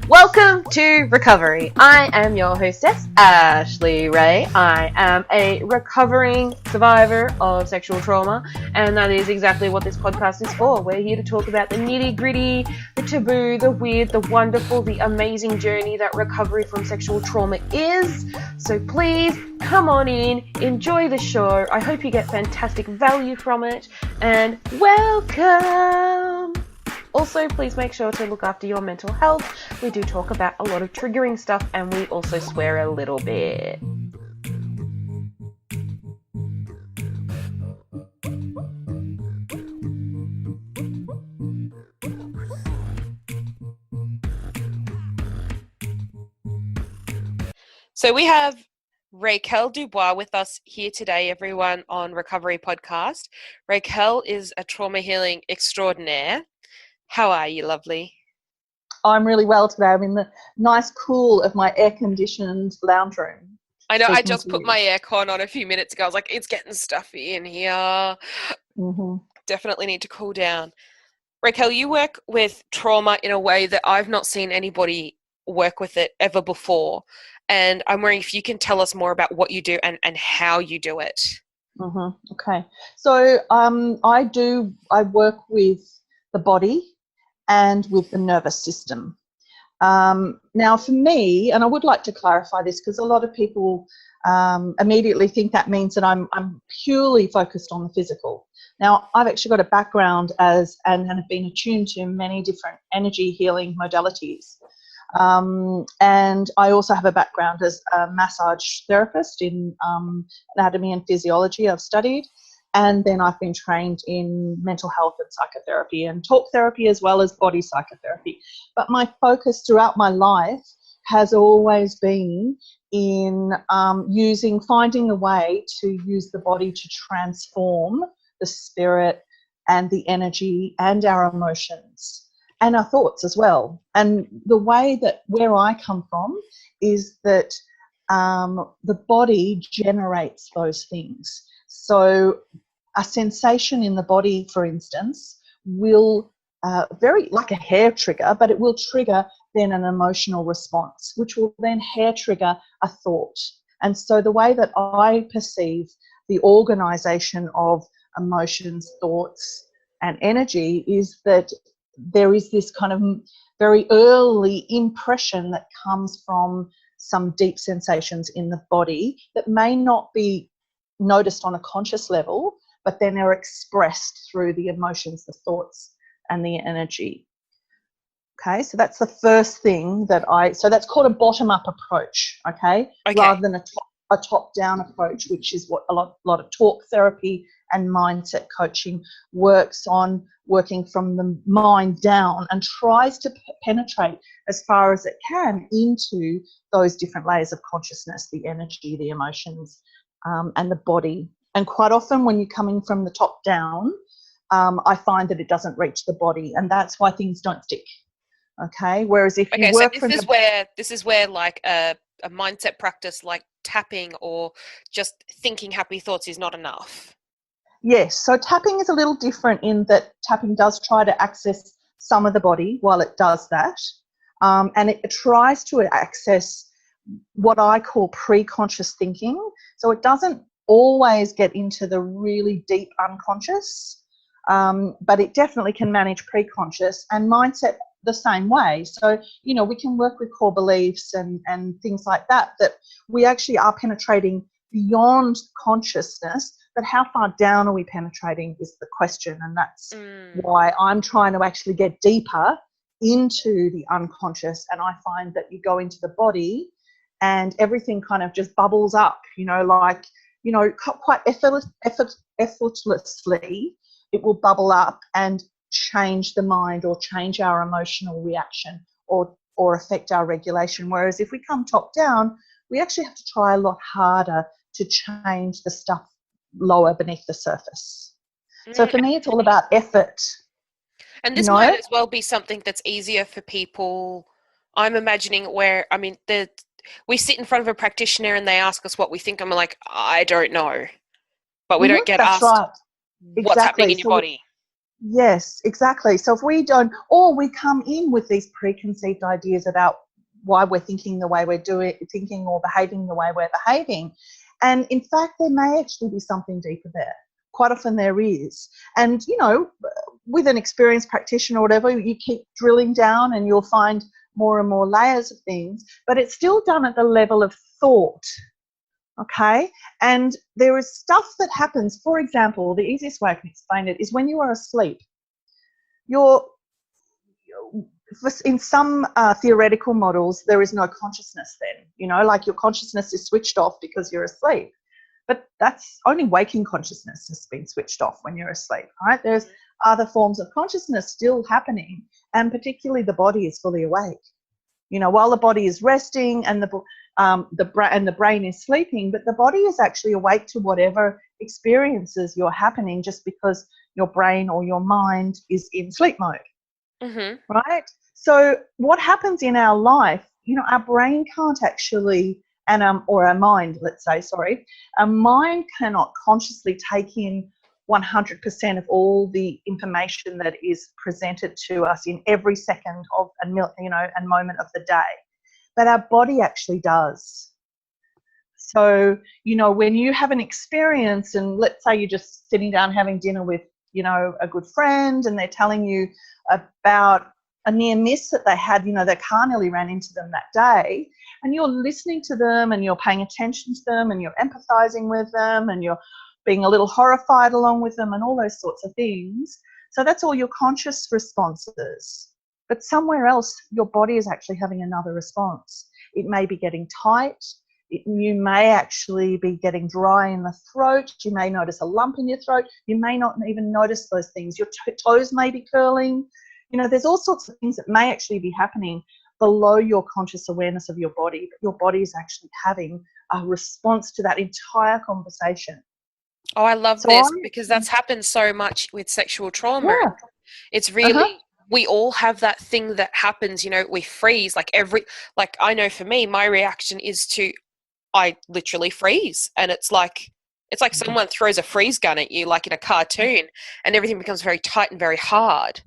Welcome to Recovery. I am your hostess, Ashleigh. I am a recovering survivor of sexual trauma, and that is exactly what this podcast is for. We're here to talk about the nitty-gritty, the taboo, the weird, the wonderful, the amazing journey that recovery from sexual trauma is. So please, come on in, enjoy the show. I hope you get fantastic value from it, and welcome! Also, please make sure to look after your mental health. We do talk about a lot of triggering stuff, and we also swear a little bit. So we have Raquel Dubois with us here today, everyone, on Recovery Podcast. Raquel is a trauma healing extraordinaire. How are you, lovely? I'm really well today. I'm in the nice cool of my air-conditioned lounge room. I know, I just put my aircon on a few minutes ago. I was like, it's getting stuffy in here. Mm-hmm. Definitely need to cool down. Raquel, you work with trauma in a way that I've not seen anybody work with it ever before. And I'm wondering if you can tell us more about what you do and how you do it. Mm-hmm. Okay. So I work with the body and with the nervous system. Now, for me, and I would like to clarify this because a lot of people immediately think that means that I'm purely focused on the physical. Now, I've actually got a background and have been attuned to many different energy healing modalities. And I also have a background as a massage therapist in anatomy and physiology I've studied. And then I've been trained in mental health and psychotherapy and talk therapy as well as body psychotherapy. But my focus throughout my life has always been in finding a way to use the body to transform the spirit and the energy and our emotions and our thoughts as well. And the way that where I come from is that the body generates those things. So a sensation in the body, for instance, will very like a hair trigger, but it will trigger then an emotional response, which will then hair trigger a thought. And so the way that I perceive the organization of emotions, thoughts, and energy is that there is this kind of very early impression that comes from some deep sensations in the body that may not be noticed on a conscious level, but then are expressed through the emotions, the thoughts, and the energy. Okay, so that's the first thing so that's called a bottom-up approach, okay? Rather than a top-down approach, which is what a lot of talk therapy and mindset coaching works on, working from the mind down and tries to penetrate as far as it can into those different layers of consciousness, the energy, the emotions, and the body. And quite often when you're coming from the top down, I find that it doesn't reach the body, and that's why things don't stick. Okay. Whereas if you work so this is where like a mindset practice like tapping or just thinking happy thoughts is not enough. Yes. So tapping is a little different in that tapping does try to access some of the body while it does that, and it tries to access what I call pre-conscious thinking. So it doesn't always get into the really deep unconscious, but it definitely can manage pre-conscious and mindset the same way. So, we can work with core beliefs and things like that we actually are penetrating beyond consciousness, but how far down are we penetrating is the question. And that's why I'm trying to actually get deeper into the unconscious. And I find that you go into the body and everything kind of just bubbles up, quite effortlessly, it will bubble up and change the mind or change our emotional reaction or affect our regulation. Whereas if we come top down, we actually have to try a lot harder to change the stuff lower beneath the surface. So for me, it's all about effort. And this might as well be something that's easier for people. I'm imagining where, we sit in front of a practitioner and they ask us what we think. I'm like, I don't know. But we don't get asked what's happening in your body. Yes, exactly. So if we don't, or we come in with these preconceived ideas about why we're thinking the way we're thinking or behaving the way we're behaving. And in fact, there may actually be something deeper there. Quite often there is. And, with an experienced practitioner or whatever, you keep drilling down and you'll find more and more layers of things, but it's still done at the level of thought. Okay. And there is stuff that happens. For example, the easiest way I can explain it is when you are asleep, you're in some theoretical models, there is no consciousness then, like your consciousness is switched off because you're asleep. But that's only waking consciousness has been switched off when you're asleep, right? There's other forms of consciousness still happening, and particularly the body is fully awake. While the body is resting and the brain is sleeping, but the body is actually awake to whatever experiences you're happening just because your brain or your mind is in sleep mode. Mm-hmm. Right? So what happens in our life, our brain can't actually, or our mind, let's say, sorry, our mind cannot consciously take in 100% of all the information that is presented to us in every second of and moment of the day. But our body actually does. So, when you have an experience, and let's say you're just sitting down having dinner with, a good friend, and they're telling you about a near miss that they had, their car nearly ran into them that day, and you're listening to them and you're paying attention to them and you're empathizing with them and you're being a little horrified along with them and all those sorts of things. So that's all your conscious responses. But somewhere else, your body is actually having another response. It may be getting tight. You may actually be getting dry in the throat. You may notice a lump in your throat. You may not even notice those things. Your toes may be curling. There's all sorts of things that may actually be happening below your conscious awareness of your body, but your body is actually having a response to that entire conversation. Oh, I love So this because that's happened so much with sexual trauma. yeah. It's really, we all have that thing that happens, we freeze like I know for me, my reaction is I literally freeze, and it's like someone throws a freeze gun at you like in a cartoon, and everything becomes very tight and very hard.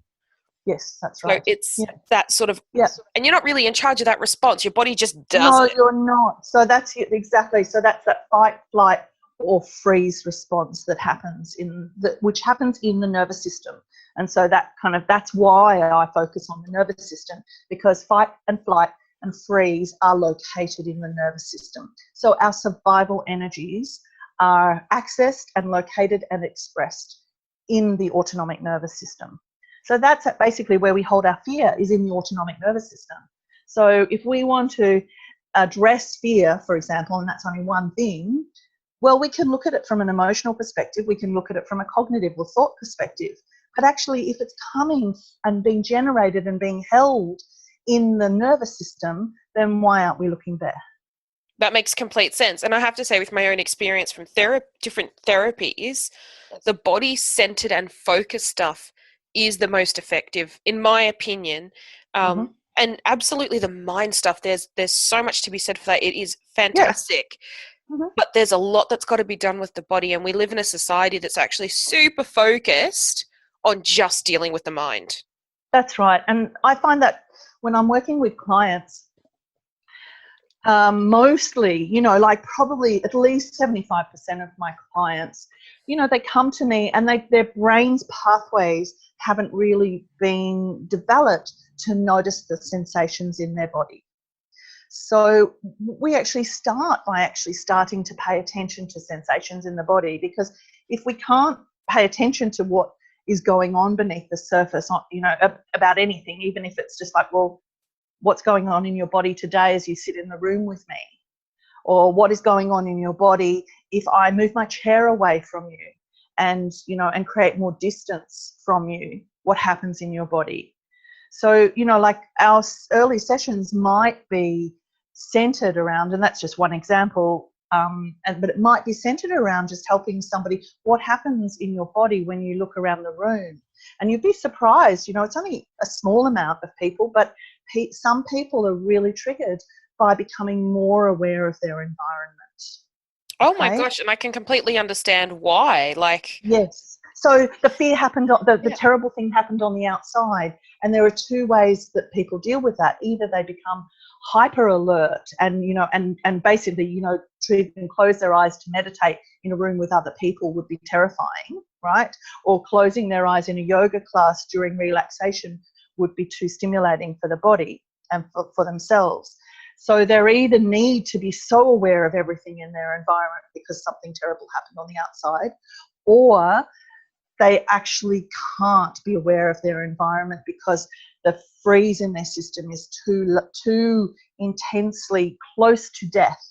Yes, that's So right. it's Yeah. that sort of, Yeah. and you're not really in charge of that response. Your body just does No, it. you're not. So that's it, exactly. So that's that fight, flight, or freeze response that happens which happens in the nervous system. And so that's why I focus on the nervous system, because fight and flight and freeze are located in the nervous system. So our survival energies are accessed and located and expressed in the autonomic nervous system. So that's basically where we hold our fear, is in the autonomic nervous system. So if we want to address fear, for example, and that's only one thing, well, we can look at it from an emotional perspective. We can look at it from a cognitive or thought perspective. But actually, if it's coming and being generated and being held in the nervous system, then why aren't we looking there? That makes complete sense. And I have to say, with my own experience from different therapies, the body-centered and focused stuff is the most effective, in my opinion. Mm-hmm. And absolutely the mind stuff, there's so much to be said for that. It is Yes. fantastic. Mm-hmm. But there's a lot that's got to be done with the body, and we live in a society that's actually super focused on just dealing with the mind. That's right. And I find that when I'm working with clients, mostly, like probably at least 75% of my clients, they come to me and their brain's pathways haven't really been developed to notice the sensations in their body. So we actually start by starting to pay attention to sensations in the body, because if we can't pay attention to what is going on beneath the surface, about anything, even if it's just like, well, what's going on in your body today as you sit in the room with me? Or what is going on in your body if I move my chair away from you and create more distance from you? What happens in your body? So, like our early sessions might be centered around, and that's just one example, but it might be centered around just helping somebody, what happens in your body when you look around the room. And you'd be surprised, it's only a small amount of people, but some people are really triggered by becoming more aware of their environment. Oh my Okay? gosh, and I can completely understand why. Like, Yes. So the fear happened, the terrible thing happened on the outside. And there are two ways that people deal with that. Either they become hyper alert and, and basically, to even close their eyes to meditate in a room with other people would be terrifying, right? Or closing their eyes in a yoga class during relaxation would be too stimulating for the body and for themselves. So they either need to be so aware of everything in their environment because something terrible happened on the outside, or they actually can't be aware of their environment because the freeze in their system is too intensely close to death.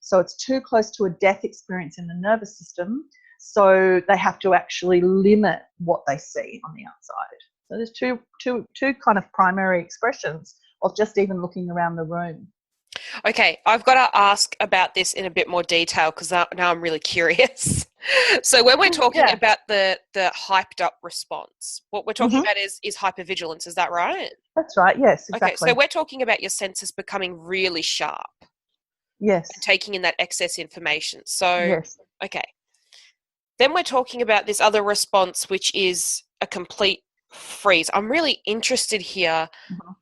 So it's too close to a death experience in the nervous system. So they have to actually limit what they see on the outside. So there's two kind of primary expressions of just even looking around the room. Okay, I've got to ask about this in a bit more detail because now I'm really curious. So when we're talking about the hyped up response, what we're talking about is hypervigilance. Is that right? That's right. Yes, exactly. Okay, so we're talking about your senses becoming really sharp. Yes. And taking in that excess information. So, yes. Okay. Then we're talking about this other response, which is a complete freeze. I'm really interested here.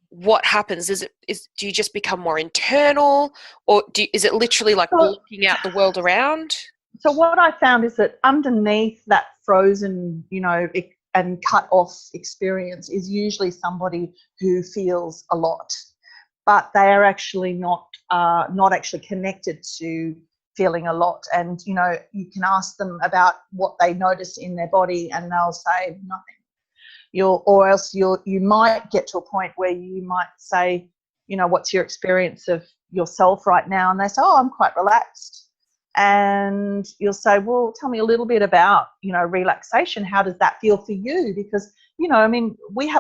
What happens? Do you just become more internal, or is it literally like blocking out the world around? So what I found is that underneath that frozen, and cut off experience is usually somebody who feels a lot, but they are actually not actually connected to feeling a lot. And you can ask them about what they notice in their body, and they'll say nothing. You might get to a point where you might say, what's your experience of yourself right now? And they say, oh, I'm quite relaxed. And you'll say, well, tell me a little bit about, relaxation. How does that feel for you? Because, we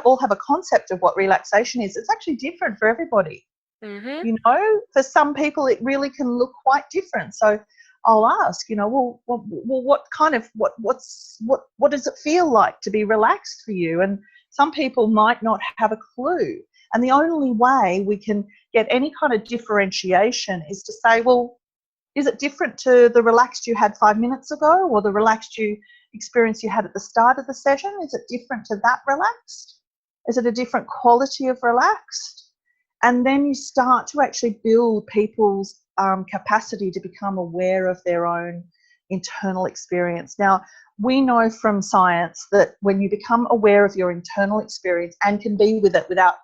all have a concept of what relaxation is. It's actually different for everybody. Mm-hmm. For some people, it really can look quite different. So I'll ask, well, what does it feel like to be relaxed for you? And some people might not have a clue. And the only way we can get any kind of differentiation is to say, well, is it different to the relaxed you had 5 minutes ago, or the relaxed experience you had at the start of the session? Is it different to that relaxed? Is it a different quality of relaxed? And then you start to actually build people's capacity to become aware of their own internal experience. Now, we know from science that when you become aware of your internal experience and can be with it without,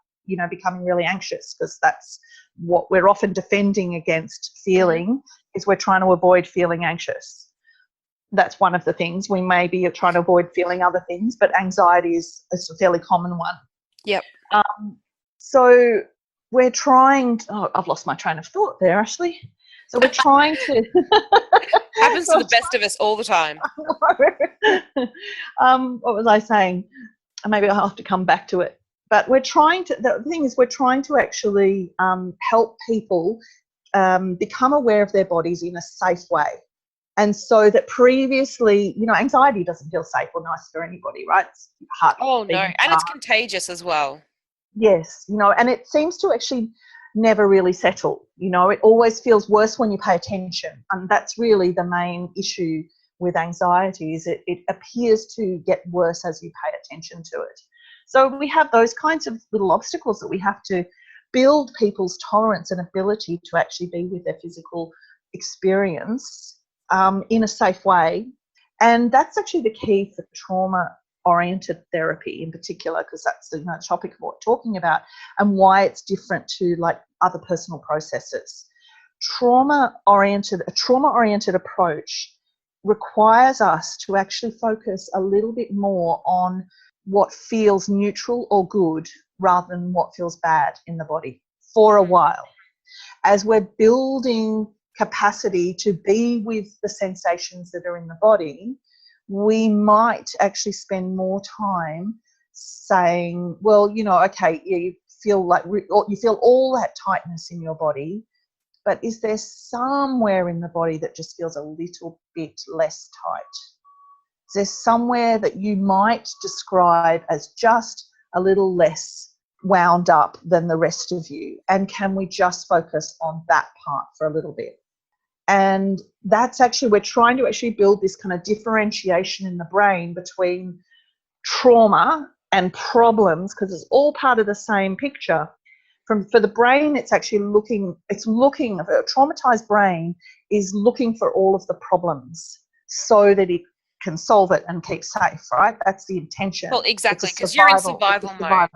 becoming really anxious, because that's what we're often defending against feeling, is we're trying to avoid feeling anxious. That's one of the things. We may be trying to avoid feeling other things, but anxiety is a fairly common one. Yep. So we're trying to, I've lost my train of thought there, Ashleigh. So we're trying to happens to the best of us all the time. What was I saying? Maybe I'll have to come back to it. But the thing is, we're trying to actually help people become aware of their bodies in a safe way. And so that previously, anxiety doesn't feel safe or nice for anybody, right? It's hard. Oh, no. And it's contagious as well. Yes, and it seems to actually never really settle. It always feels worse when you pay attention. And that's really the main issue with anxiety, is it appears to get worse as you pay attention to it. So we have those kinds of little obstacles that we have to build people's tolerance and ability to actually be with their physical experience in a safe way. And that's actually the key for trauma-oriented therapy in particular, because that's the topic of what we're talking about, and why it's different to like other personal processes. A trauma-oriented approach requires us to actually focus a little bit more on what feels neutral or good rather than what feels bad in the body for a while. As we're building capacity to be with the sensations that are in the body, we might actually spend more time saying, well, okay, you feel all that tightness in your body, but is there somewhere in the body that just feels a little bit less tight? Is there somewhere that you might describe as just a little less wound up than the rest of you? And can we just focus on that part for a little bit? And that's actually, we're trying to actually build this kind of differentiation in the brain between trauma and problems, because it's all part of the same picture. For the brain, it's actually looking, a traumatized brain is looking for all of the problems so that it can solve it and keep safe, right? That's the intention. Well, exactly, because you're in survival mode.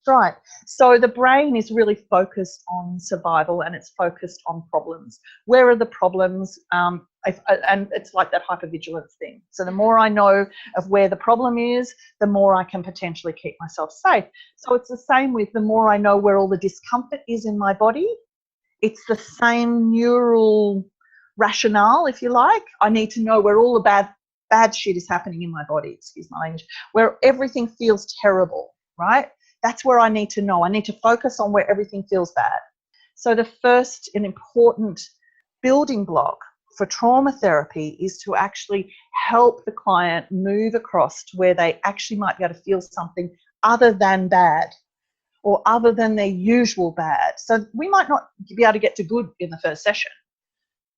Right. So the brain is really focused on survival and it's focused on problems. Where are the problems? And it's like that hypervigilance thing. So the more I know of where the problem is, the more I can potentially keep myself safe. So it's the same with the more I know where all the discomfort is in my body. It's the same neural rationale, if you like. I need to know where all the bad shit is happening in my body, excuse my language, where everything feels terrible, right? That's where I need to know. I need to focus on where everything feels bad. So the first and important building block for trauma therapy is to actually help the client move across to where they actually might be able to feel something other than bad or other than their usual bad. So we might not be able to get to good in the first session,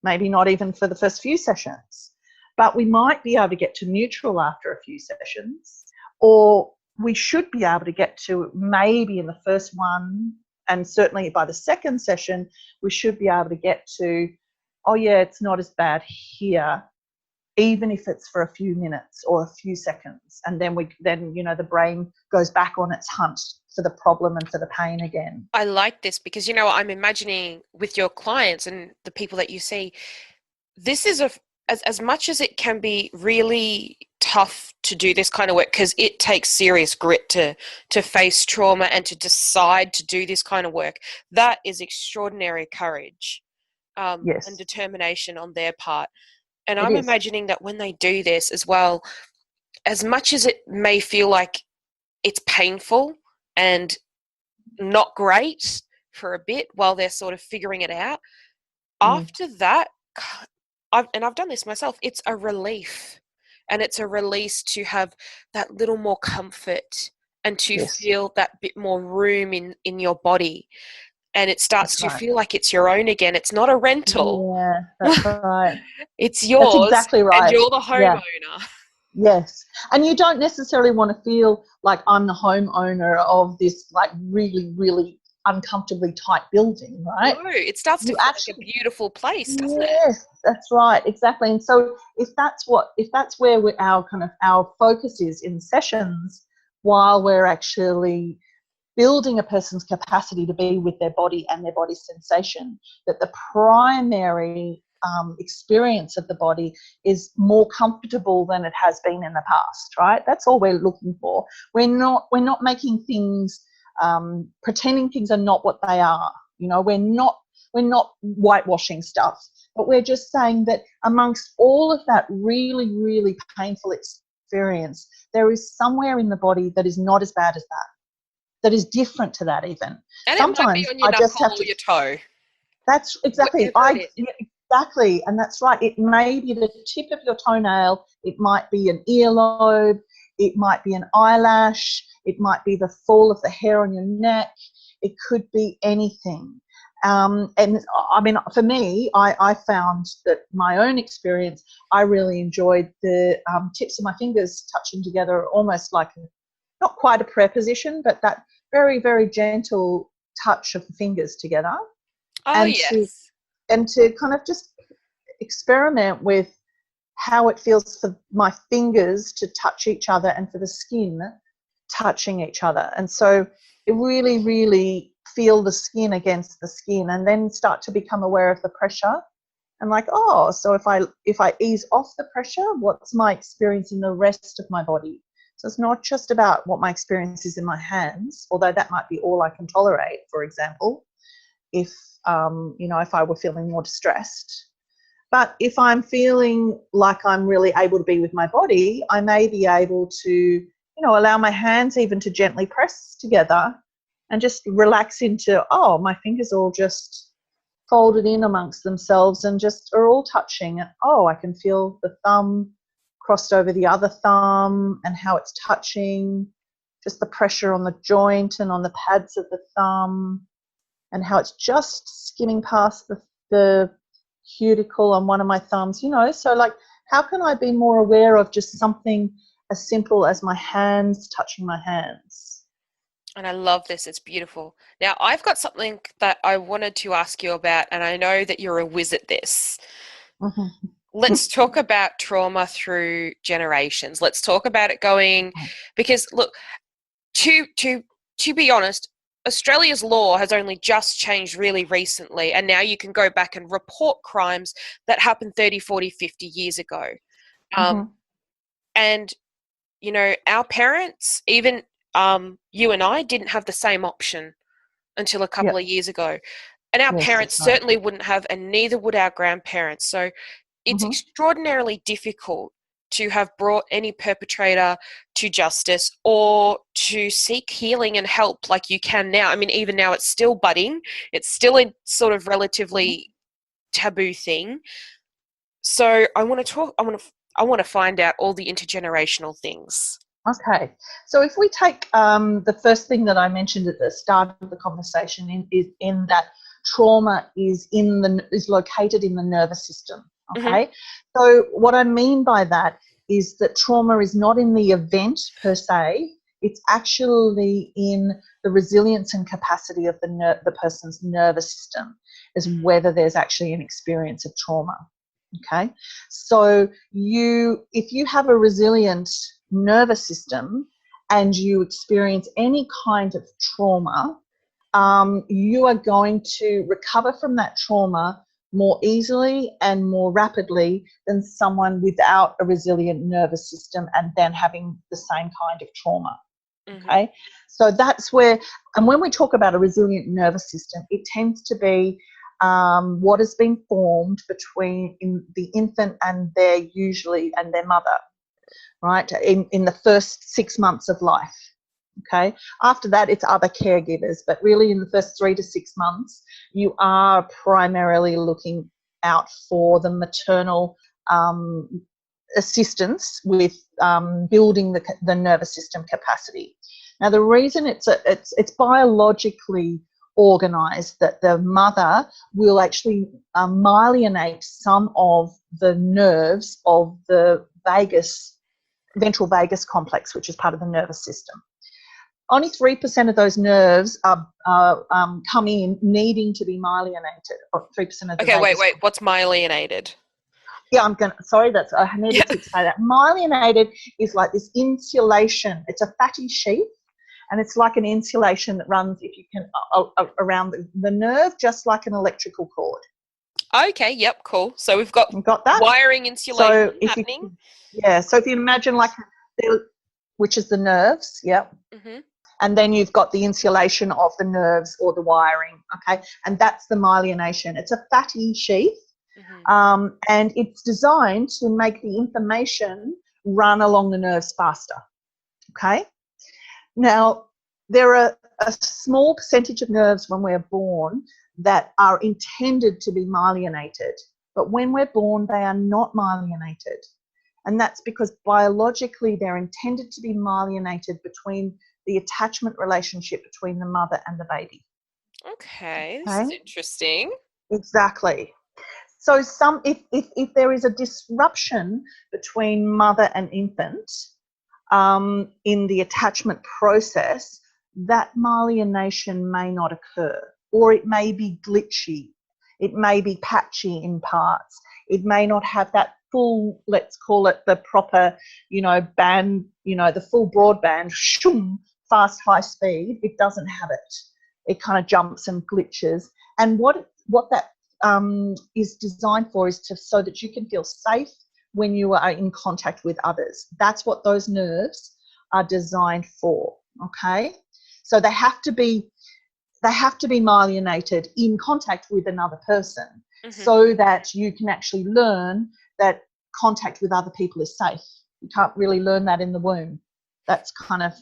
maybe not even for the first few sessions, but we might be able to get to neutral after a few sessions, or we should be able to get to maybe in the first one, and certainly by the second session, we should be able to get to, oh yeah, it's not as bad here, even if it's for a few minutes or a few seconds. And then the brain goes back on its hunt for the problem and for the pain again. I like this because, I'm imagining with your clients and the people that you see, this is as much as it can be really tough to do this kind of work, because it takes serious grit to face trauma and to decide to do this kind of work. That is extraordinary courage Yes. and determination on their part. And It I'm is. imagining that when they do this as well, as much as it may feel like it's painful and not great for a bit while they're sort of figuring it out, after that, I've done this myself, it's a relief. And it's a release to have that little more comfort and to Yes. feel that bit more room in your body. And it starts That's to right. feel like it's your own again. It's not a rental. Yeah, that's right. It's yours. That's exactly right. And you're the homeowner. Yeah. Yes. And you don't necessarily want to feel like I'm the homeowner of this like really, really uncomfortably tight building, right? No, it starts to feel like a beautiful place, doesn't it? Yes, that's right, exactly. And so if that's where our focus is in sessions, while we're actually building a person's capacity to be with their body and their body sensation, that the primary experience of the body is more comfortable than it has been in the past, right? That's all we're looking for. We're not making things, pretending things are not what they are. We're not whitewashing stuff, but we're just saying that amongst all of that really, really painful experience, there is somewhere in the body that is not as bad as that is different to that even. And Sometimes it might be on your knuckle or your toe. That's exactly, exactly, and that's right. It may be the tip of your toenail, it might be an earlobe, it might be an eyelash, it might be the fall of the hair on your neck, it could be anything. And I mean, for me, I found that my own experience, I really enjoyed the tips of my fingers touching together, almost like not quite a prayer position, but that very, very gentle touch of the fingers together. Oh, yes. To kind of just experiment with how it feels for my fingers to touch each other and for the skin touching each other. And so it really, really feel the skin against the skin, and then start to become aware of the pressure. And like, oh, so if I ease off the pressure, what's my experience in the rest of my body? So it's not just about what my experience is in my hands, although that might be all I can tolerate, for example, if I were feeling more distressed. But if I'm feeling like I'm really able to be with my body, I may be able to, allow my hands even to gently press together and just relax into, oh, my fingers all just folded in amongst themselves and just are all touching. And, oh, I can feel the thumb crossed over the other thumb and how it's touching, just the pressure on the joint and on the pads of the thumb, and how it's just skimming past the cuticle on one of my thumbs, you know. So like, how can I be more aware of just something as simple as my hands touching my hands? And I love this. It's beautiful. Now, I've got something that I wanted to ask you about, and I know that you're a whiz at this. Mm-hmm. Let's talk about trauma through generations. Let's talk about it going, because look, to be honest, Australia's law has only just changed really recently, and now you can go back and report crimes that happened 30, 40, 50 years ago. Mm-hmm. And, you know, our parents, even you and I, didn't have the same option until a couple Yep. of years ago. And our Yes, parents that's right. certainly wouldn't have, and neither would our grandparents. So it's Mm-hmm. extraordinarily difficult to have brought any perpetrator to justice or to seek healing and help like you can now. I mean, even now it's still budding. It's still a sort of relatively taboo thing. So I want to find out all the intergenerational things. Okay, so if we take the first thing that I mentioned at the start of the conversation is in that trauma is located in the nervous system. Okay, so what I mean by that is that trauma is not in the event per se; it's actually in the resilience and capacity of the person's nervous system, as whether there's actually an experience of trauma. Okay, so if you have a resilient nervous system and you experience any kind of trauma, you are going to recover from that trauma more easily and more rapidly than someone without a resilient nervous system and then having the same kind of trauma. Okay, so that's where, and when we talk about a resilient nervous system, it tends to be what has been formed between the infant and their mother, right, in the first 6 months of life. Okay, after that it's other caregivers, but really in the first 3 to 6 months you are primarily looking out for the maternal assistance with building the nervous system capacity. Now the reason it's biologically organised that the mother will actually myelinate some of the nerves of the ventral vagus complex, which is part of the nervous system. Only 3% of those nerves come in needing to be myelinated, or 3% of the Okay, vagus. wait. What's myelinated? Yeah, I needed to explain that. Myelinated is like this insulation. It's a fatty sheath, and it's like an insulation that runs, if you can, around the nerve, just like an electrical cord. Okay, yep, cool. So we've got that? wiring insulation happening. So if you imagine which is the nerves, yep. Mm-hmm. And then you've got the insulation of the nerves or the wiring, okay? And that's the myelination. It's a fatty sheath, and it's designed to make the information run along the nerves faster, okay? Now, there are a small percentage of nerves when we're born that are intended to be myelinated, but when we're born, they are not myelinated. And that's because biologically they're intended to be myelinated between the attachment relationship between the mother and the baby. Okay, this is interesting. Exactly. So if there is a disruption between mother and infant in the attachment process, that myelination may not occur, or it may be glitchy, it may be patchy in parts, it may not have that full, let's call it the proper, band, the full broadband, fast, high speed. It doesn't have it. It kind of jumps and glitches. And what that is designed for is so that you can feel safe when you are in contact with others. That's what those nerves are designed for, okay? So they have to be myelinated in contact with another person, so that you can actually learn that contact with other people is safe. You can't really learn that in the womb. That's kind of,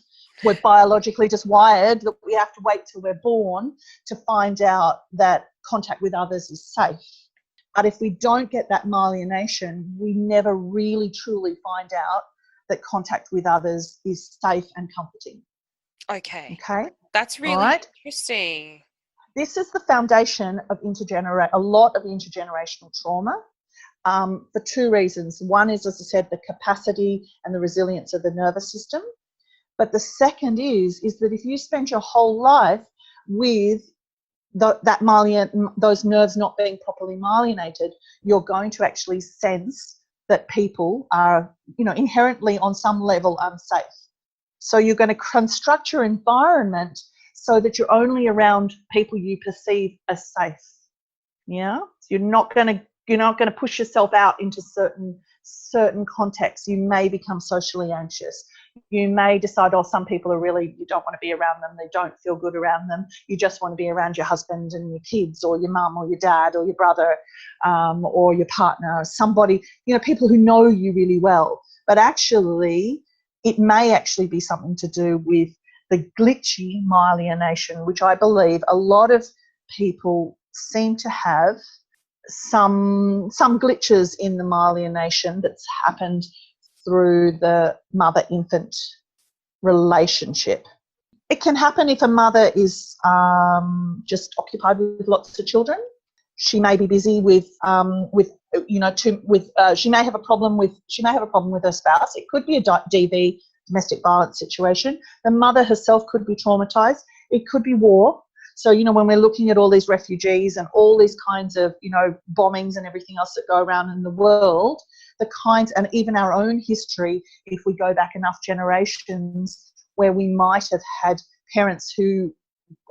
we're biologically just wired that we have to wait till we're born to find out that contact with others is safe. But if we don't get that myelination, we never really truly find out that contact with others is safe and comforting. Okay. Okay. That's really interesting. This is the foundation of a lot of intergenerational trauma, for two reasons. One is, as I said, the capacity and the resilience of the nervous system. But the second is that if you spend your whole life with those nerves not being properly myelinated, you're going to actually sense that people are, inherently on some level unsafe. So you're going to construct your environment so that you're only around people you perceive as safe. Yeah, so you're not going to push yourself out into certain contexts. You may become socially anxious. You may decide, some people are really, you don't want to be around them. They don't feel good around them. You just want to be around your husband and your kids, or your mum or your dad or your brother, or your partner, or somebody, people who know you really well. But actually, it may actually be something to do with the glitchy myelination, which I believe a lot of people seem to have some glitches in the myelination that's happened through the mother-infant relationship. It can happen if a mother is just occupied with lots of children. She may be busy she may have a problem with her spouse. It could be a DV, domestic violence situation. The mother herself could be traumatized. It could be war. So, when we're looking at all these refugees and all these kinds of, bombings and everything else that go around in the world, and even our own history, if we go back enough generations where we might have had parents who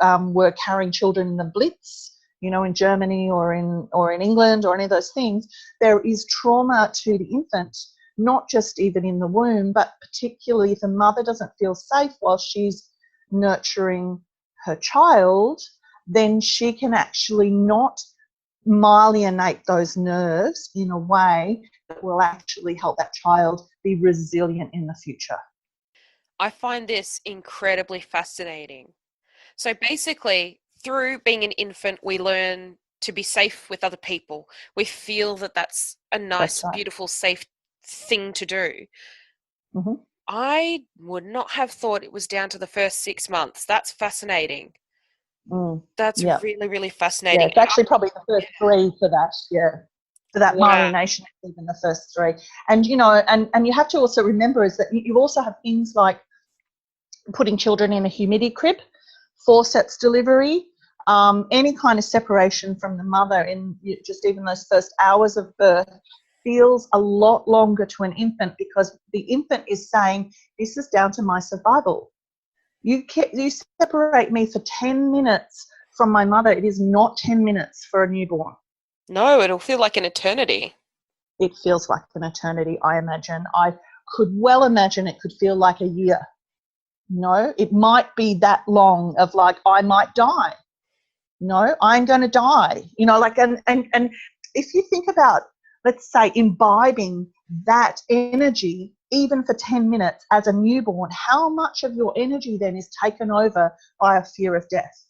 were carrying children in the Blitz, in Germany or in England or any of those things, there is trauma to the infant, not just even in the womb, but particularly if the mother doesn't feel safe while she's nurturing her child, then she can actually not myelinate those nerves in a way that will actually help that child be resilient in the future. I find this incredibly fascinating. So basically, through being an infant, we learn to be safe with other people. We feel that that's a nice, That's right. beautiful, safe thing to do. Mm-hmm. I would not have thought it was down to the first 6 months. That's fascinating. That's Yeah. really, really Yeah, fascinating. it's actually probably the first three for that. Yeah, for that Wow. myelination, even the first three. And and you have to also remember is that you also have things like putting children in a humidity crib, forceps delivery, any kind of separation from the mother in just even those first hours of birth feels a lot longer to an infant, because the infant is saying, this is down to my survival. You separate me for 10 minutes from my mother. It is not 10 minutes for a newborn. No, it'll feel like an eternity. It feels like an eternity, I imagine. I could well imagine it could feel like a year. It might be that long of like, I might die. I'm going to die. And if you think about, let's say, imbibing that energy, even for 10 minutes as a newborn, how much of your energy then is taken over by a fear of death?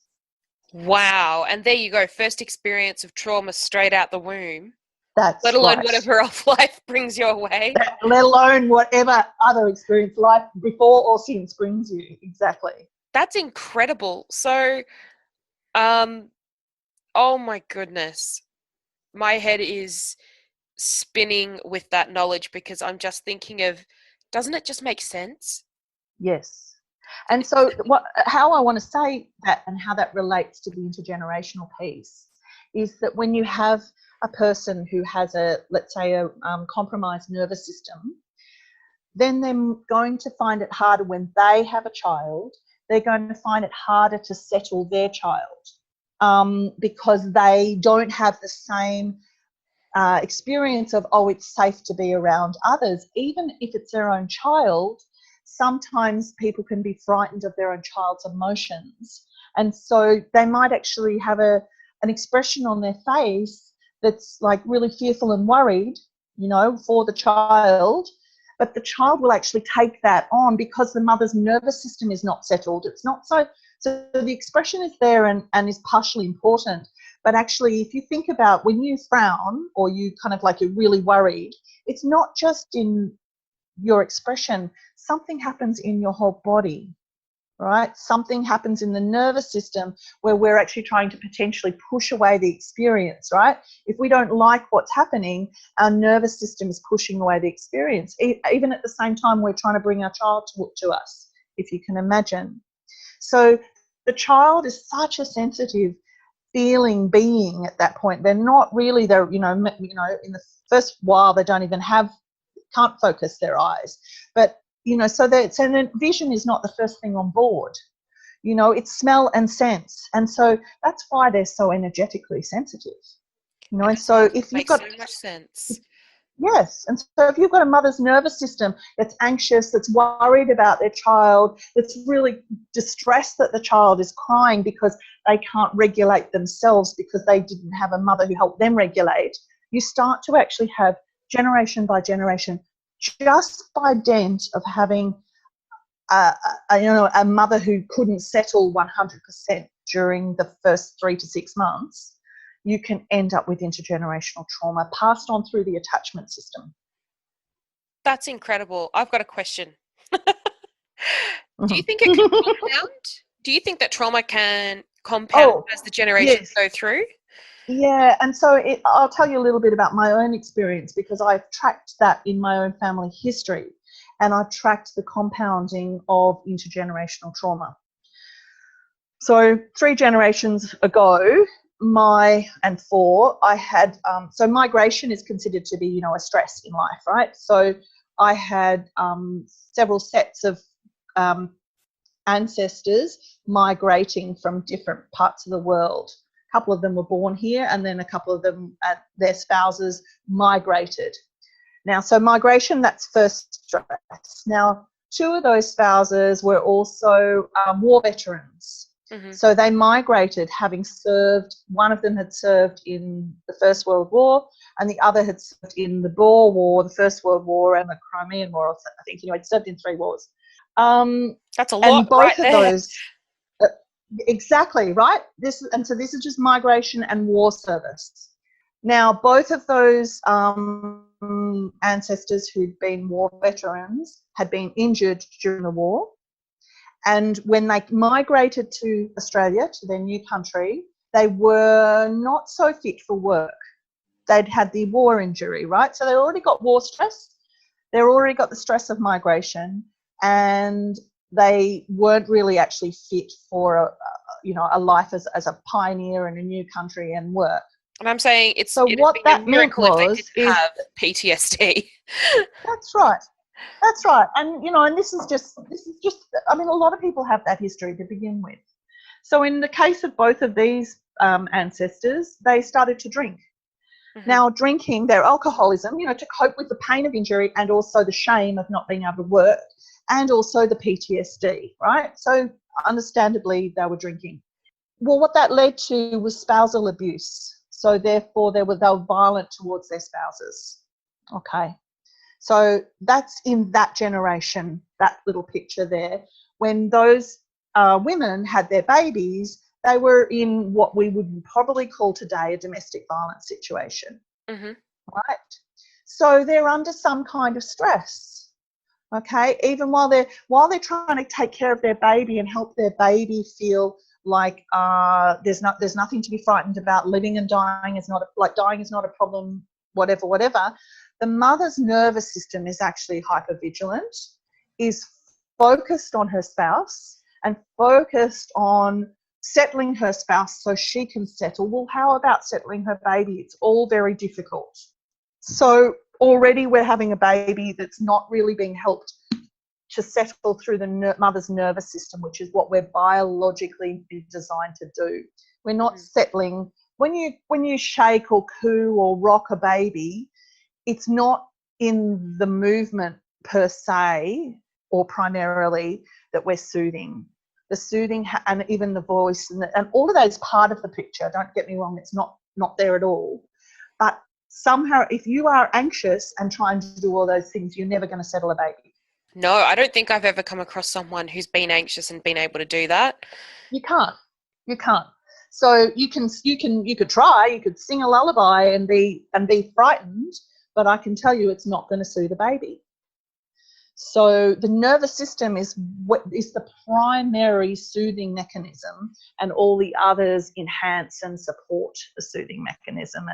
Wow. And there you go. First experience of trauma straight out the womb. That's let alone right. whatever else life brings your way. Let alone whatever other experience life before or since brings you. Exactly. That's incredible. So, oh my goodness. My head is spinning with that knowledge, because I'm just thinking of, doesn't it just make sense? Yes. And so how I want to say that and how that relates to the intergenerational piece is that when you have a person who has let's say a compromised nervous system, then they're going to find it harder when they have a child. They're going to find it harder to settle their child, because they don't have the same experience of, it's safe to be around others. Even if it's their own child, sometimes people can be frightened of their own child's emotions. And so they might actually have an expression on their face that's like really fearful and worried, for the child. But the child will actually take that on because the mother's nervous system is not settled. It's not so the expression is there and is partially important. But actually, if you think about when you frown or you kind of like you're really worried, it's not just in your expression. Something happens in your whole body, right? Something happens in the nervous system where we're actually trying to potentially push away the experience, right? If we don't like what's happening, our nervous system is pushing away the experience. Even at the same time, we're trying to bring our child to us, if you can imagine. So the child is such a sensitive feeling being at that point. They're not really, they're, in the first while, they don't even can't focus their eyes. But, so vision is not the first thing on board. It's smell and sense. And so that's why they're so energetically sensitive. And so if you've got so much sense. Yes. And so if you've got a mother's nervous system that's anxious, that's worried about their child, that's really distressed that the child is crying because they can't regulate themselves because they didn't have a mother who helped them regulate, you start to actually have generation by generation, just by dint of having a mother who couldn't settle 100% during the first 3 to 6 months, you can end up with intergenerational trauma passed on through the attachment system. That's incredible. I've got a question. Do you think it can compound? Do you think that trauma can compound as the generations go through? Yeah, and so I'll tell you a little bit about my own experience, because I've tracked that in my own family history, and I've tracked the compounding of intergenerational trauma. So 3 generations ago, I had, so migration is considered to be, a stress in life, right? So I had several sets of ancestors migrating from different parts of the world. A couple of them were born here, and then a couple of them, their spouses, migrated. Now, so migration, that's first stress. Now, 2 of those spouses were also war veterans. Mm-hmm. So they migrated, having served, one of them had served in the First World War, and the other had served in the Boer War, the First World War, and the Crimean War. I think, he'd served in 3 wars. That's a lot, and both right of there. Those, exactly, right? So this is just migration and war service. Now, both of those ancestors who'd been war veterans had been injured during the war. And when they migrated to Australia, to their new country, they were not so fit for work. They'd had the war injury, right? So they already got war stress. They already got the stress of migration, and they weren't really actually fit for a life as a pioneer in a new country and work. And I'm saying what that meant was have PTSD. That's right. That's right. And, and this is just, I mean, a lot of people have that history to begin with. So in the case of both of these ancestors, they started to drink. Mm-hmm. Now, drinking, their alcoholism, to cope with the pain of injury and also the shame of not being able to work, and also the PTSD, right? So understandably, they were drinking. Well, what that led to was spousal abuse. So therefore, they were violent towards their spouses. Okay. So that's in that generation, that little picture there. When those women had their babies, they were in what we would probably call today a domestic violence situation, mm-hmm. right? So they're under some kind of stress, okay? Even while they're trying to take care of their baby and help their baby feel like there's nothing to be frightened about. Living and dying is not dying is not a problem. Whatever. The mother's nervous system is actually hypervigilant, is focused on her spouse and focused on settling her spouse so she can settle. Well, how about settling her baby? It's all very difficult. So already we're having a baby that's not really being helped to settle through the mother's nervous system, which is what we're biologically designed to do. We're not settling. When you shake or coo or rock a baby, it's not in the movement per se or primarily that we're soothing. The soothing and even the voice and all of that is part of the picture. Don't get me wrong, it's not there at all. But somehow if you are anxious and trying to do all those things, you're never going to settle a baby. No, I don't think I've ever come across someone who's been anxious and been able to do that. You can't. So you could try, you could sing a lullaby and be frightened, but I can tell you it's not going to soothe a baby. So the nervous system is the primary soothing mechanism, and all the others enhance and support the soothing mechanism.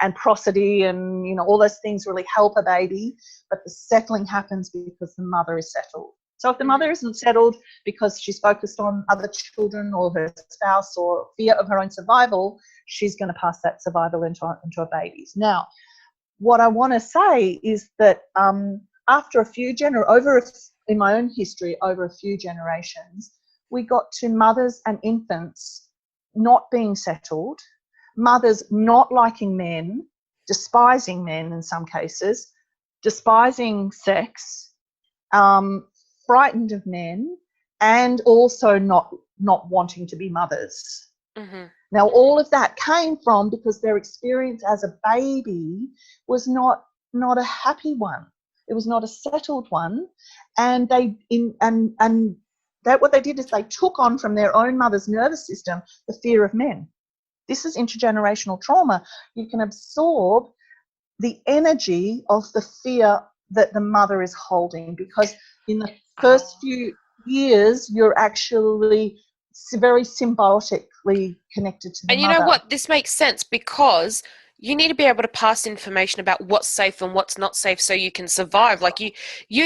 And prosody and, you know, all those things really help a baby, but the settling happens because the mother is settled. So if the mother isn't settled because she's focused on other children or her spouse or fear of her own survival, she's going to pass that survival into her babies. Now, what I want to say is that after a few in my own history, over a few generations, we got to mothers and infants not being settled, mothers not liking men, despising men in some cases, despising sex, frightened of men, and also not wanting to be mothers. Mm-hmm. Now, all of that came from because their experience as a baby was not a happy one. It was not a settled one, and what they did is they took on from their own mother's nervous system the fear of men. This is intergenerational trauma. You can absorb the energy of the fear that the mother is holding, because in the first few years you're actually very symbiotically connected to the And you mother. know what? This makes sense because you need to be able to pass information about what's safe and what's not safe so you can survive. Like you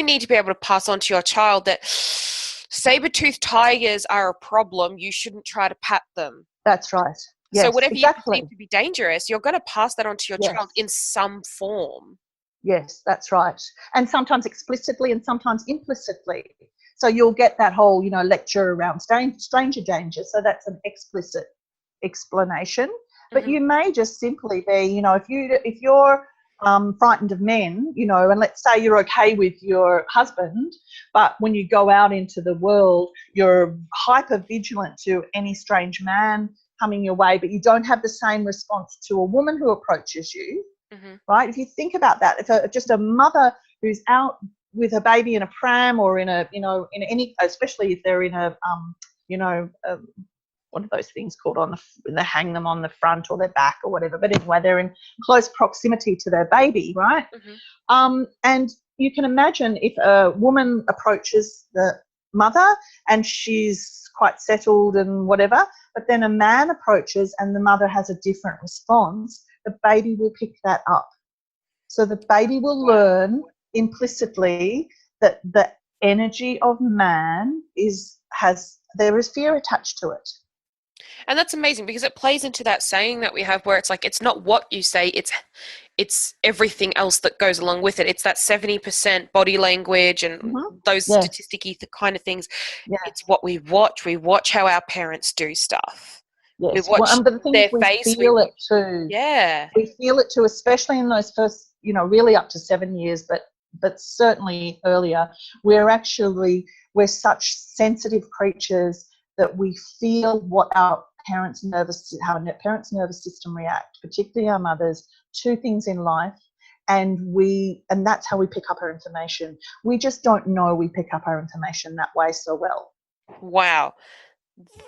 need to be able to pass on to your child that saber-toothed tigers are a problem. You shouldn't try to pat them. That's right. Yes, so whatever exactly. you perceive to be dangerous, you're going to pass that on to your child in some form. Yes, that's right. And sometimes explicitly and sometimes implicitly. So you'll get that whole, you know, lecture around stranger danger. So that's an explicit explanation. But you may just simply be, you know, if you're frightened of men, you know, and let's say you're okay with your husband, but when you go out into the world, you're hyper vigilant to any strange man coming your way, but you don't have the same response to a woman who approaches you, right? If you think about that, if just a mother who's out with a baby in a pram or in a, you know, in any, especially if they're in a, what are those things called they hang them on the front or their back or whatever, but anyway, they're in close proximity to their baby, right? And you can imagine if a woman approaches the mother and she's quite settled and whatever, but then a man approaches and the mother has a different response, the baby will pick that up. So the baby will learn implicitly that the energy of man there is fear attached to it. And that's amazing because it plays into that saying that we have where it's like, it's not what you say, it's everything else that goes along with it. It's that 70% body language and those statisticky kind of things. It's what we watch. We watch how our parents do stuff. Yes. We watch but the thing their is, face. we feel it too. Yeah. We feel it too, especially in those first, you know, really up to 7 years, but certainly earlier. We're such sensitive creatures that we feel what how our parents' nervous system react, particularly our mothers, to things in life, and that's how we pick up our information. We just don't know we pick up our information that way so well. Wow,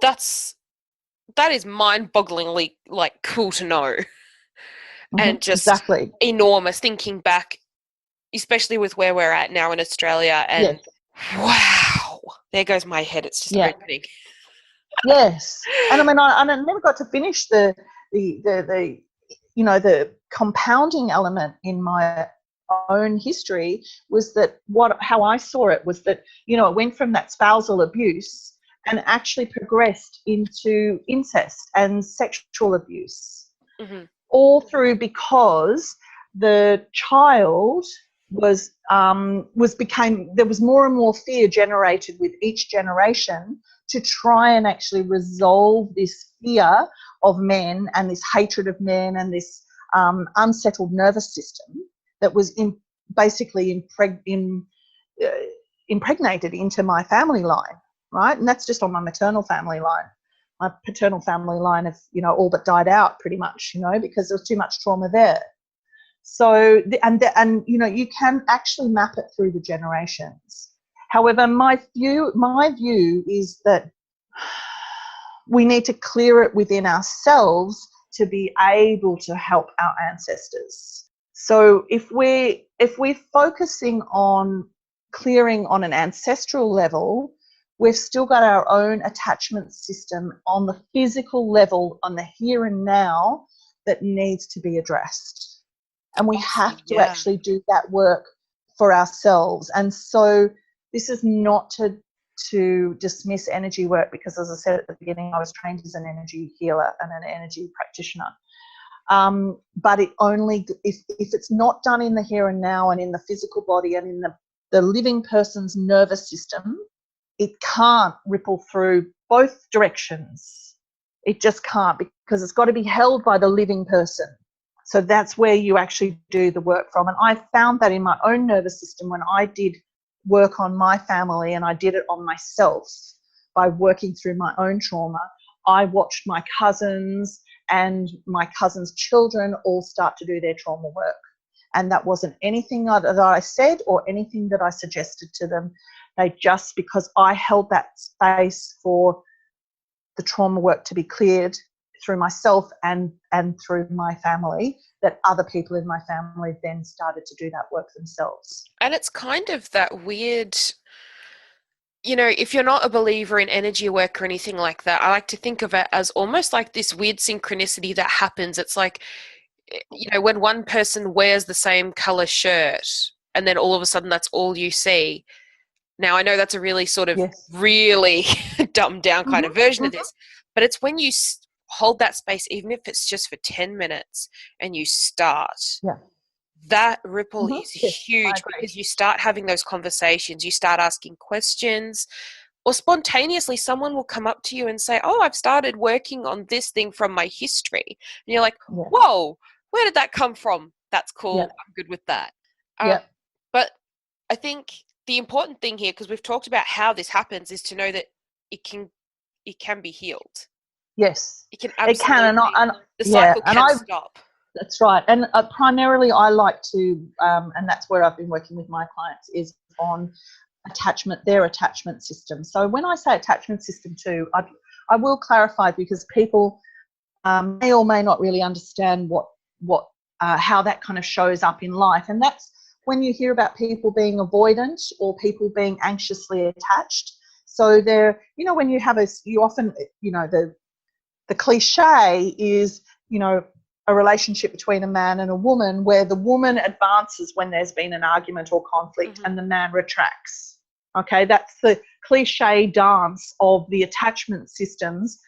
that is mind-bogglingly like cool to know, and just enormous. Thinking back, especially with where we're at now in Australia, and wow, there goes my head. It's just opening. Yes, and I mean, I never got to finish the you know, the compounding element in my own history was that how I saw it was that, you know, it went from that spousal abuse and actually progressed into incest and sexual abuse, all through because the child there was more and more fear generated with each generation to try and actually resolve this fear of men and this hatred of men and this unsettled nervous system that was basically impregnated into my family line, right? And that's just on my maternal family line. My paternal family line have, you know, all but died out pretty much, you know, because there was too much trauma there. So, and you know, you can actually map it through the generations. However, my view is that we need to clear it within ourselves to be able to help our ancestors. So if we're focusing on clearing on an ancestral level, we've still got our own attachment system on the physical level, on the here and now, that needs to be addressed. And we have to actually do that work for ourselves. And so this is not to dismiss energy work, because, as I said at the beginning, I was trained as an energy healer and an energy practitioner. But it only, if it's not done in the here and now and in the physical body and in the living person's nervous system, it can't ripple through both directions. It just can't, because it's got to be held by the living person. So that's where you actually do the work from. And I found that in my own nervous system when I did work on my family, and I did it on myself by working through my own trauma. I watched my cousins and my cousins' children all start to do their trauma work. And that wasn't anything that I said or anything that I suggested to them. They just, because I held that space for the trauma work to be cleared through myself and through my family, that other people in my family then started to do that work themselves. And it's kind of that weird, you know, if you're not a believer in energy work or anything like that, I like to think of it as almost like this weird synchronicity that happens. It's like, you know, when one person wears the same color shirt and then all of a sudden that's all you see. Now, I know that's a really sort of really dumbed down kind of version of this, but it's when you hold that space, even if it's just for 10 minutes, and you start, that ripple is huge, because you start having those conversations, you start asking questions, or spontaneously someone will come up to you and say, oh, I've started working on this thing from my history. And you're like, whoa, where did that come from? That's cool. I'm good with that. But I think the important thing here, because we've talked about how this happens, is to know that it can be healed. Yes, it can absolutely. The cycle can stop. That's right. And primarily I like to, and that's where I've been working with my clients, is on their attachment system. So when I say attachment system too, I will clarify, because people may or may not really understand how that kind of shows up in life. And that's when you hear about people being avoidant or people being anxiously attached. So they're, you know, when you often, you know, the cliche is, you know, a relationship between a man and a woman where the woman advances when there's been an argument or conflict and the man retracts. Okay, that's the cliche dance of the attachment systems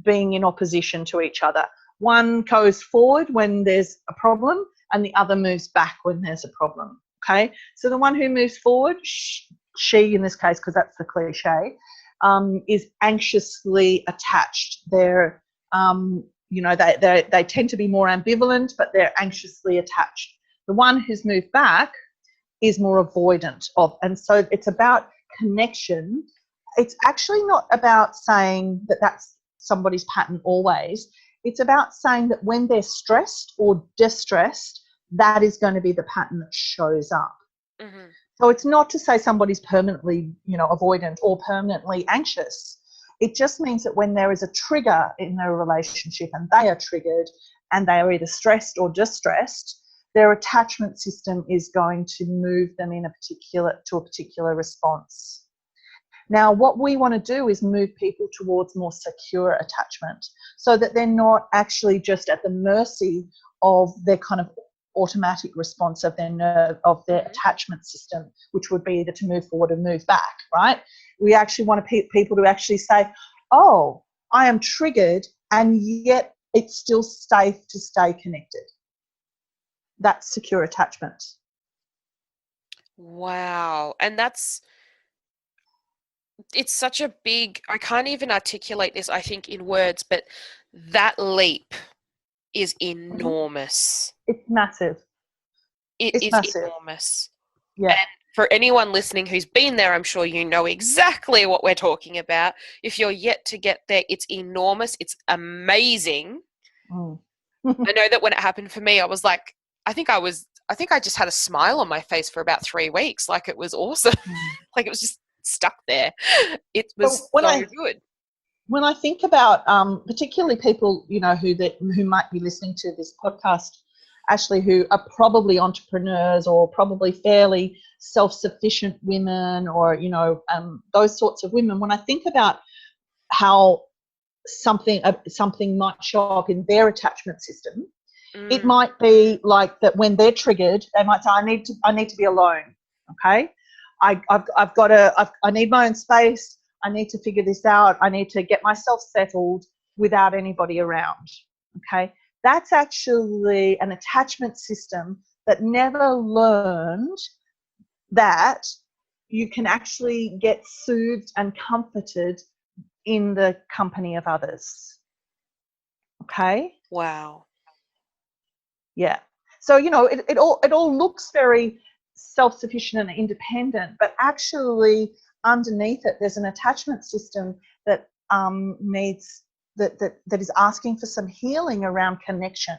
being in opposition to each other. One goes forward when there's a problem and the other moves back when there's a problem. Okay, so the one who moves forward, she in this case, because that's the cliche, is anxiously attached. They're you know, they tend to be more ambivalent, but they're anxiously attached. The one who's moved back is more avoidant of, and so it's about connection. It's actually not about saying that that's somebody's pattern always. It's about saying that when they're stressed or distressed, that is going to be the pattern that shows up. So it's not to say somebody's permanently, you know, avoidant or permanently anxious. It just means that when there is a trigger in their relationship and they are triggered and they are either stressed or distressed, their attachment system is going to move them to a particular response. Now, what we want to do is move people towards more secure attachment, so that they're not actually just at the mercy of their kind of automatic response of their attachment system, which would be either to move forward or move back, right? We actually want people to actually say, oh, I am triggered, and yet it's still safe to stay connected. That's secure attachment. Wow. And it's such a big, I can't even articulate this, I think, in words, but that leap is enormous. It's massive. It's massive. Enormous. Yeah. And for anyone listening who's been there, I'm sure you know exactly what we're talking about. If you're yet to get there, it's enormous. It's amazing. I know that when it happened for me, I was like, I think I just had a smile on my face for about 3 weeks. Like, it was awesome. Like, it was just stuck there. It was good. When I think about particularly people, you know, who might be listening to this podcast, Ashleigh, who are probably entrepreneurs or probably fairly self-sufficient women, or, you know, those sorts of women, when I think about how something might show up in their attachment system, it might be like that when they're triggered, they might say, I need to be alone. Okay. I need my own space. I need to figure this out. I need to get myself settled without anybody around. Okay. That's actually an attachment system that never learned that you can actually get soothed and comforted in the company of others. Okay. Wow. Yeah. So, you know, it all looks very self-sufficient and independent, but actually underneath it, there's an attachment system that that is asking for some healing around connection.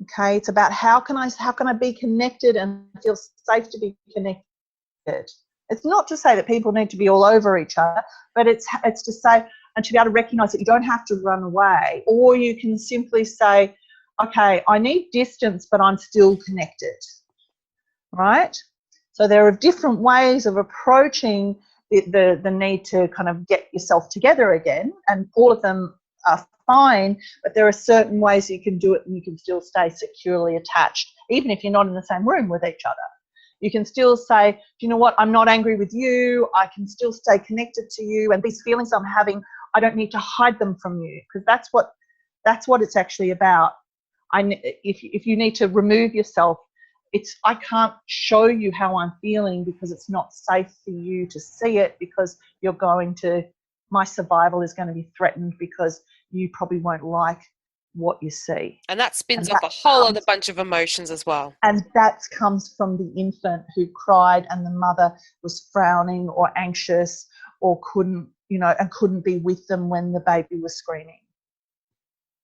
Okay. It's about how can I be connected and feel safe to be connected. It's not to say that people need to be all over each other, but it's to say, and to be able to recognize that you don't have to run away, or you can simply say, okay, I need distance, but I'm still connected, right? So there are different ways of approaching the need to kind of get yourself together again, and all of them are fine, but there are certain ways you can do it and you can still stay securely attached, even if you're not in the same room with each other. You can still say, do you know what, I'm not angry with you, I can still stay connected to you, and these feelings I'm having, I don't need to hide them from you, because that's what it's actually about. If you need to remove yourself, I can't show you how I'm feeling because it's not safe for you to see it, because my survival is going to be threatened because you probably won't like what you see. And that spins off a whole other bunch of emotions as well. And that comes from the infant who cried and the mother was frowning or anxious or couldn't be with them when the baby was screaming.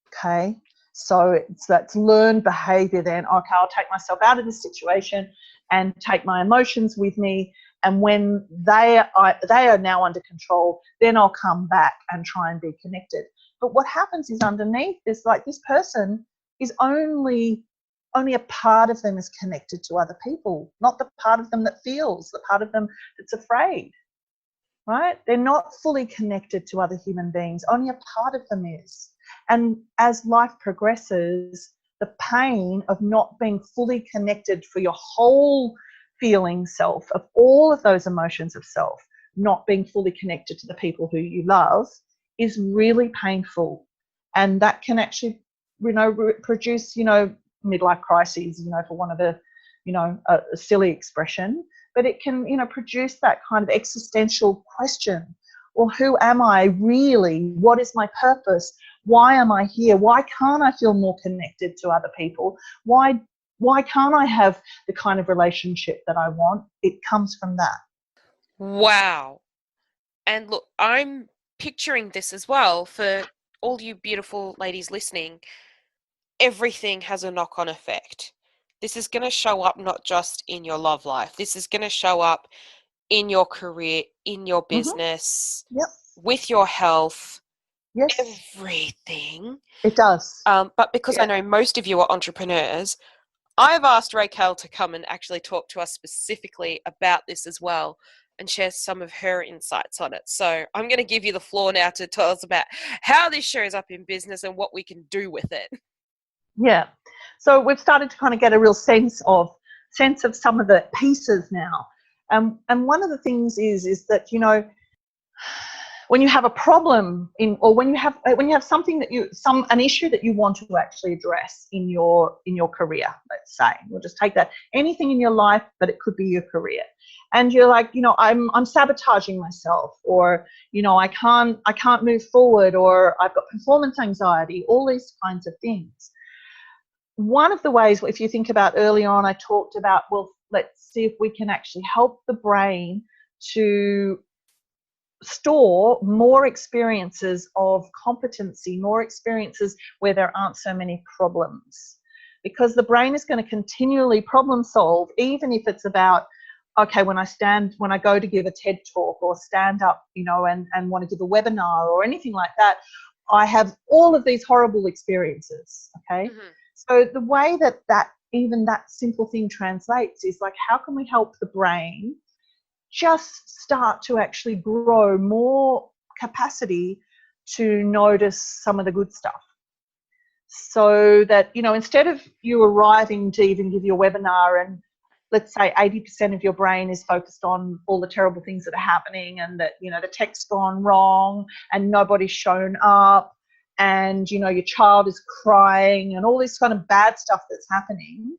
Okay. So that's learned behavior then. Okay, I'll take myself out of this situation and take my emotions with me. And when they are now under control, then I'll come back and try and be connected. But what happens is underneath this, like, this person is only a part of them is connected to other people, not the part of them that feels, the part of them that's afraid, right? They're not fully connected to other human beings. Only a part of them is. And as life progresses, the pain of not being fully connected for your whole feeling self, of all of those emotions of self, not being fully connected to the people who you love, is really painful. And that can actually, produce, midlife crises, for one of a silly expression, but it can, produce that kind of existential question. Well, who am I really? What is my purpose? Why am I here? Why can't I feel more connected to other people? Why can't I have the kind of relationship that I want? It comes from that. Wow. And look, I'm picturing this as well for all you beautiful ladies listening. Everything has a knock-on effect. This is going to show up not just in your love life. This is going to show up in your career, in your business, with your health, everything. It does. But because I know most of you are entrepreneurs, I've asked Raquel to come and actually talk to us specifically about this as well and share some of her insights on it. So I'm going to give you the floor now to tell us about how this shows up in business and what we can do with it. Yeah. So we've started to kind of get a real sense of some of the pieces now. And one of the things is that, when you have a problem or when you have something an issue that you want to actually address in your career, let's say, we'll just take that, anything in your life, but it could be your career. And you're like, I'm sabotaging myself, or, I can't move forward, or I've got performance anxiety, all these kinds of things. One of the ways, if you think about early on, I talked about, well, let's see if we can actually help the brain to store more experiences of competency, more experiences where there aren't so many problems. Because the brain is going to continually problem solve, even if it's about, okay, when I go to give a TED talk or stand up, and want to give a webinar or anything like that, I have all of these horrible experiences, okay? Mm-hmm. So the way that even that simple thing translates is like, how can we help the brain just start to actually grow more capacity to notice some of the good stuff? So that, you know, instead of you arriving to even give your webinar and let's say 80% of your brain is focused on all the terrible things that are happening and that, you know, the tech's gone wrong and nobody's shown up and, you know, your child is crying and all this kind of bad stuff that's happening,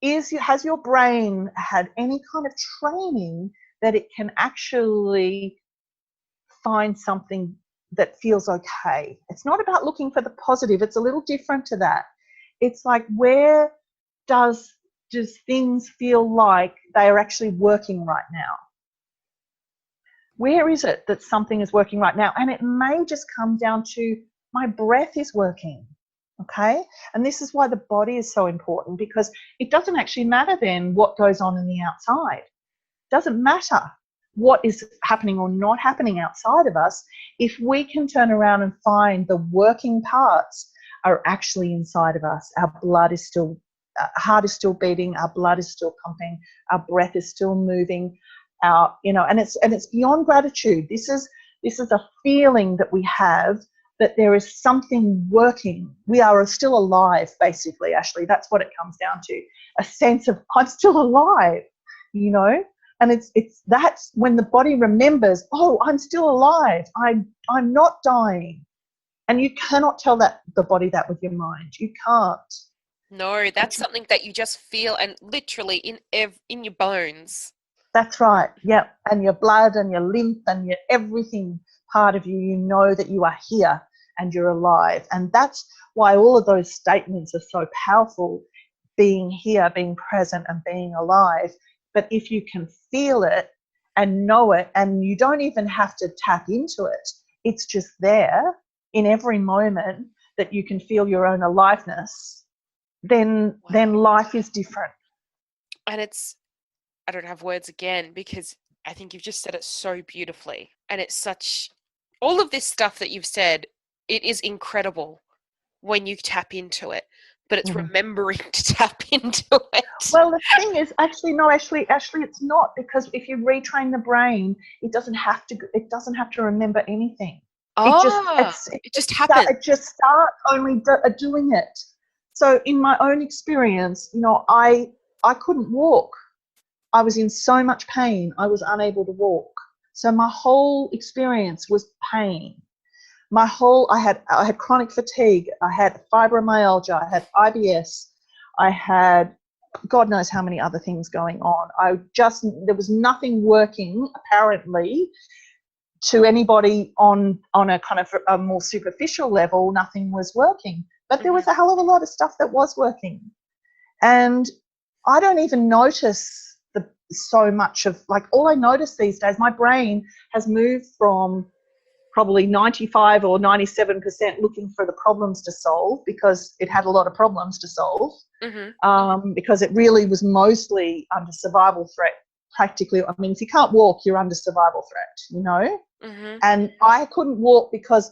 has your brain had any kind of training that it can actually find something that feels okay? It's not about looking for the positive. It's a little different to that. It's like, where does things feel like they are actually working right now? Where is it that something is working right now? And it may just come down to my breath is working, okay? And this is why the body is so important, because it doesn't actually matter then what goes on in the outside. It doesn't matter what is happening or not happening outside of us if we can turn around and find the working parts are actually inside of us. Our blood is still, heart is still beating, our blood is still pumping, our breath is still moving, our, you know, and it's beyond gratitude. This is a feeling that we have that there is something working. We are still alive, basically, Ashleigh. That's what it comes down to. A sense of, I'm still alive, you know? And that's when the body remembers, oh, I'm still alive. I'm not dying. And you cannot tell the body that with your mind. You can't. No, that's something that you just feel, and literally in your bones. That's right. Yeah. And your blood and your lymph and your everything part of you, you know that you are here and you're alive. And that's why all of those statements are so powerful, being here, being present and being alive. But if you can feel it and know it, and you don't even have to tap into it, it's just there in every moment that you can feel your own aliveness, then life is different. And I don't have words again, because I think you've just said it so beautifully. And it's such, all of this stuff that you've said, it is incredible when you tap into it. But it's remembering to tap into it. Well, the thing is, actually, no, Ashleigh, it's not, because if you retrain the brain, it doesn't have to remember anything. It just happens. It just starts only doing it. So in my own experience, you know, I couldn't walk. I was in so much pain. I was unable to walk. So my whole experience was pain. I had chronic fatigue. I had fibromyalgia. I had IBS. I had God knows how many other things going on. There was nothing working, apparently, to anybody on a kind of a more superficial level. Nothing was working. But there was a hell of a lot of stuff that was working. And I don't even notice so much of, like, all I notice these days, my brain has moved from probably 95 or 97% looking for the problems to solve, because it had a lot of problems to solve, because it really was mostly under survival threat, practically. I mean, if you can't walk, you're under survival threat, you know? And I couldn't walk because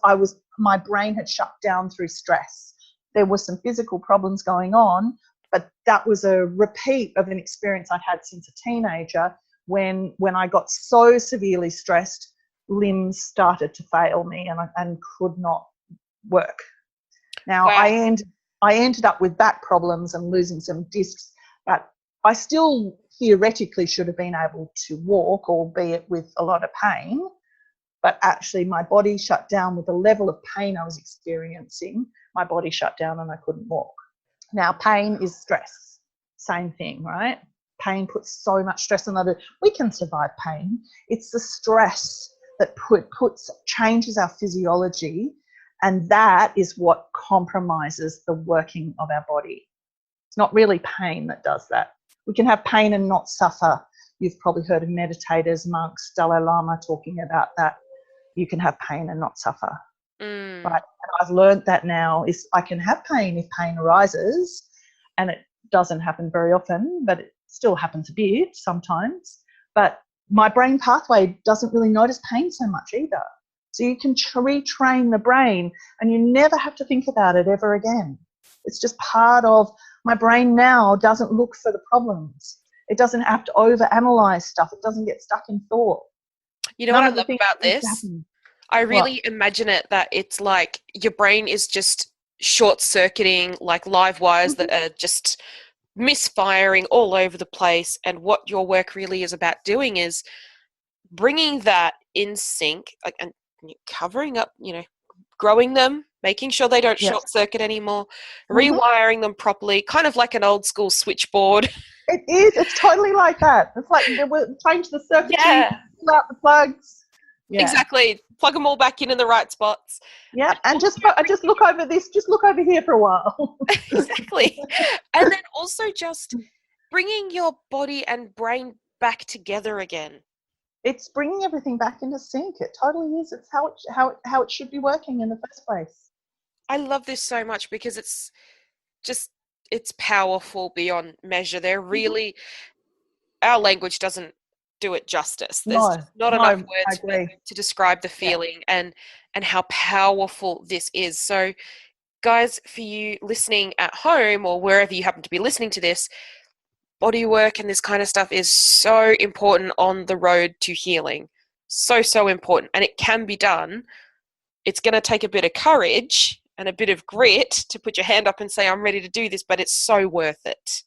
my brain had shut down through stress. There were some physical problems going on, but that was a repeat of an experience I'd had since a teenager, when I got so severely stressed, limbs started to fail me and could not work. Now, wow. I ended up with back problems and losing some discs, but I still theoretically should have been able to walk, albeit with a lot of pain. But actually my body shut down with the level of pain I was experiencing. My body shut down and I couldn't walk. Now, pain is stress. Same thing, right? Pain puts so much stress on others. We can survive pain. It's the stress that changes our physiology, and that is what compromises the working of our body. It's not really pain that does that. We can have pain and not suffer. You've probably heard of meditators, monks, Dalai Lama talking about that. You can have pain and not suffer. Right? And I've learned that now is I can have pain if pain arises, and it doesn't happen very often, but it still happens a bit sometimes. But my brain pathway doesn't really notice pain so much either. So you can retrain the brain and you never have to think about it ever again. It's just part of My brain now doesn't look for the problems. It doesn't have to overanalyze stuff. It doesn't get stuck in thought. You know None what I of the love things about that used to this? happen. I really What? imagine it that it's like your brain is just short-circuiting, like live wires that are just misfiring all over the place. And what your work really is about doing is bringing that in sync, like, and covering up, growing them, making sure they don't Yes. short circuit anymore, Mhm. rewiring them properly, kind of like an old school switchboard. It is. It's totally like that. It's like we'll change the circuitry, Yeah, pull out the plugs. Yeah. exactly. Plug them all back in the right spots. Yeah. And And also just look over this. Just look over here for a while. exactly. And then also just bringing your body and brain back together again. It's bringing everything back into sync. It totally is. It's how it should be working in the first place. I love this so much because it's powerful beyond measure. Our language doesn't do it justice. There's No, just not no, enough I words agree. to describe the Yeah. feeling and how powerful this is. So guys, for you listening at home or wherever you happen to be listening to this, body work and this kind of stuff is so important on the road to healing. So important. And it can be done. It's going to take a bit of courage and a bit of grit to put your hand up and say, I'm ready to do this, but it's so worth it.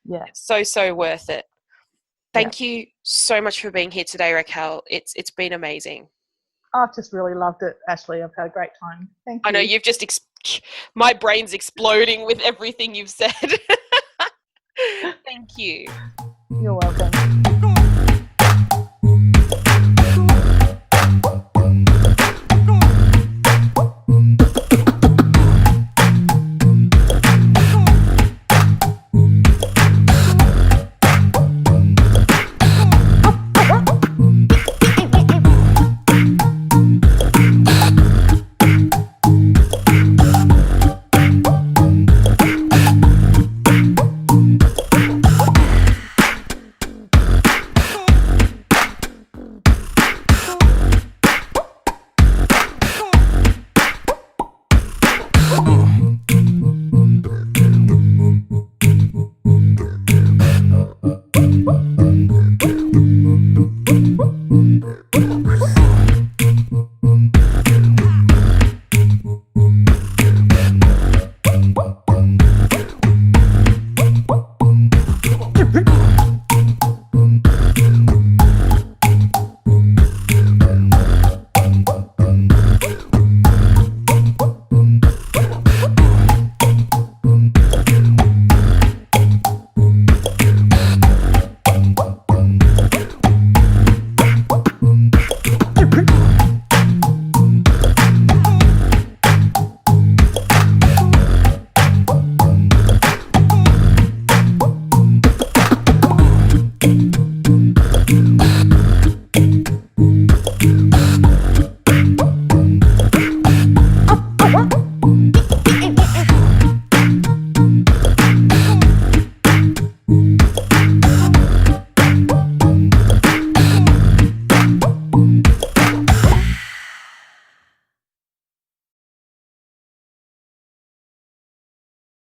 Yeah. It's so worth it. Thank you so much for being here today, Raquel. It's been amazing. I've just really loved it, Ashleigh. I've had a great time. Thank you. I know you've just my brain's exploding with everything you've said. Thank you. You're welcome.